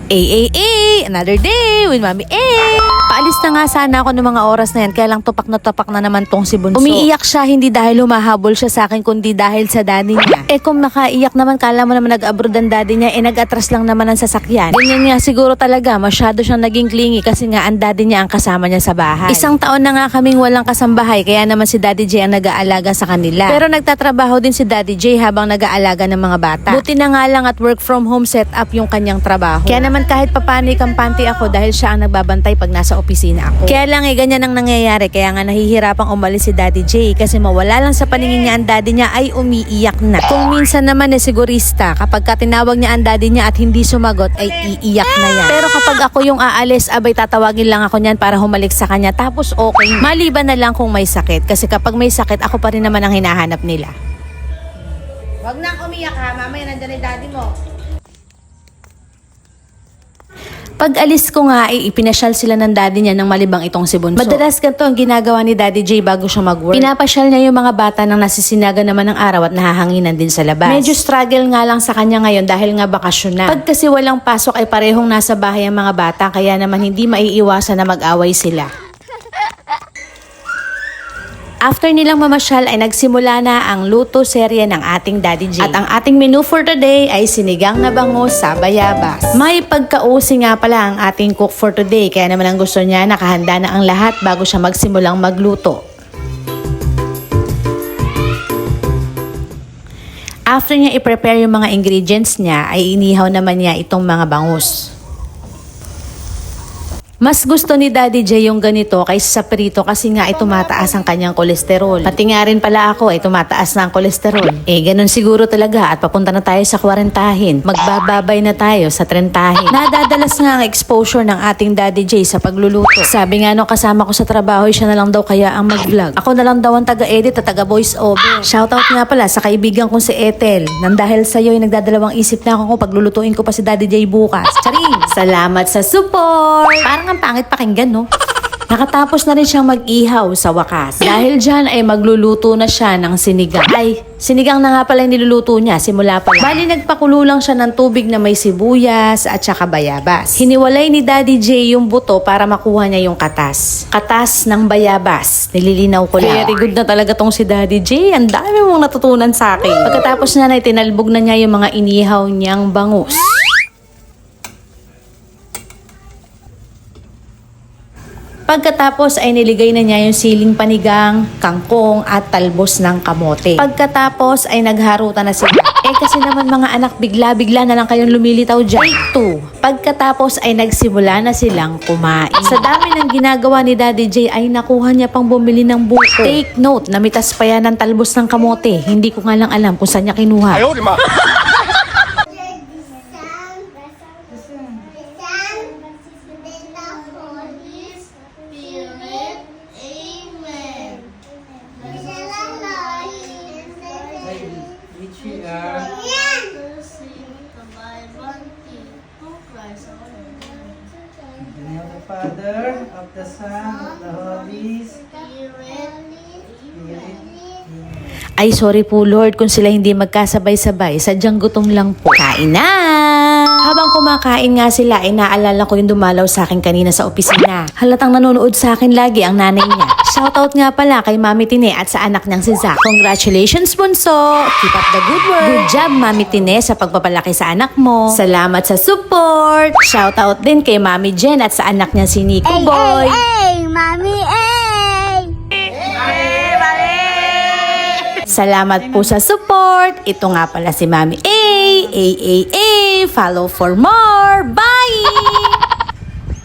Another day with Mami A. Paalis na nga sana ako ng mga oras na yan, kaya lang tupak na naman tong si Bunso. Umiiyak siya hindi dahil humahabol siya sa akin, kundi dahil sa daddy niya. Kung makaiyak naman, kala mo naman nag-abroad ang daddy niya, nag-atras lang naman ang sasakyan. Ganyan nga siguro talaga, masyado siyang naging clingy kasi nga ang daddy niya ang kasama niya sa bahay. Isang taon na nga kaming walang kasambahay, kaya naman si Daddy J ang nag-aalaga sa kanila. Pero nagtatrabaho din si Daddy J habang nag-aalaga ng mga bata. Buti na nga lang at work from home setup yung kanyang trabaho. Kaya naman kahit papano kampante ako dahil siya ang nagbabantay pag nasa opisina ako. Kaya lang ganyan ang nangyayari, kaya nga nahihirapang umalis si Daddy J kasi mawala lang sa paningin niya ang daddy niya ay umiiyak na. Kung minsan naman sigurista, kapag tinawag niya ang daddy niya at hindi sumagot ay iiyak na yan. Pero kapag ako yung aalis, abay tatawagin lang ako niyan para humalik sa kanya tapos okay. Maliban na lang kung may sakit kasi kapag may sakit ako pa rin naman ang hinahanap nila. Wag nang umiyak ha, mamaya nandyan yung daddy mo. Pag alis ko nga ay ipinasyal sila ng daddy niya ng malibang itong si Bunso. Madalas ganito ang ginagawa ni Daddy J bago siya mag-work. Pinapasyal niya yung mga bata nang nasisinaga naman ng araw at nahahanginan din sa labas. Medyo struggle nga lang sa kanya ngayon dahil nga bakasyon na. Pag kasi walang pasok ay parehong nasa bahay ang mga bata, kaya naman hindi maiiwasan na mag-away sila. After nilang mamasyal ay nagsimula na ang luto serye ng ating Daddy J. At ang ating menu for today ay sinigang na bangus sa bayabas. May pagkausi nga pala ang ating cook for today, kaya naman ang gusto niya nakahanda na ang lahat bago siya magsimulang magluto. After niya i-prepare yung mga ingredients niya ay inihaw naman niya itong mga bangus. Mas gusto ni Daddy J yung ganito kaysa sa prito kasi nga ay tumataas ang kanyang kolesterol. Pati nga rin pala ako ay tumataas na ang kolesterol. Ganun siguro talaga at papunta na tayo sa 40. Magbababay na tayo sa 30. Nadadalas nga ang exposure ng ating Daddy J sa pagluluto. Sabi nga nung kasama ko sa trabaho, siya na lang daw kaya ang mag-vlog. Ako na lang daw ang taga-edit at taga-voice over. Shoutout nga pala sa kaibigan kong si Ethel. Nang dahil sa'yo ay nagdadalawang isip na ako kung paglulutuin ko pa si Daddy J bukas. Charing! Salamat sa support! Parang ang pangit pakinggan, no? Nakatapos na rin siyang mag-ihaw sa wakas. Dahil dyan ay magluluto na siya ng sinigang. Ay, sinigang na nga pala yung niluluto niya simula pa lang. Bali nagpakulo lang siya ng tubig na may sibuyas at saka bayabas. Hiniwalay ni Daddy J yung buto para makuha niya yung katas. Katas ng bayabas. Nililinaw ko lang. Very good na talaga tong si Daddy J. Ang dami mong natutunan sa akin. Pagkatapos na tinalbog na niya yung mga inihaw niyang bangus. Pagkatapos ay niligay na niya yung siling panigang, kangkong at talbos ng kamote. Pagkatapos ay nagharutan na sila. Kasi naman mga anak, bigla-bigla na lang kayong lumilitaw dyan. Take 2. Pagkatapos ay nagsimula na silang kumain. Sa dami ng ginagawa ni Daddy J ay nakuha niya pang bumili ng buko. Take note, namitas pa yan ng talbos ng kamote. Hindi ko nga lang alam kung saan niya kinuha. Ayaw, di ma. In the name of the Father, of the Son, of the Holy Spirit. Ay, sorry po Lord kung sila hindi magkasabay-sabay. Sadyang gutom lang po. Kain na! Habang kumakain nga sila, ay naalala ko yung dumalaw sa akin kanina sa opisina. Halatang nanonood sa akin lagi ang nanay niya. Shoutout nga pala kay Mami Tine at sa anak niyang si Zach. Congratulations, Bunso! Keep up the good work! Good job, Mami Tine, sa pagpapalaki sa anak mo. Salamat sa support! Shoutout din kay Mami Jen at sa anak niya si Nico Boy. Mami Salamat po sa support. Ito nga pala si Mami A. Follow for more. Bye!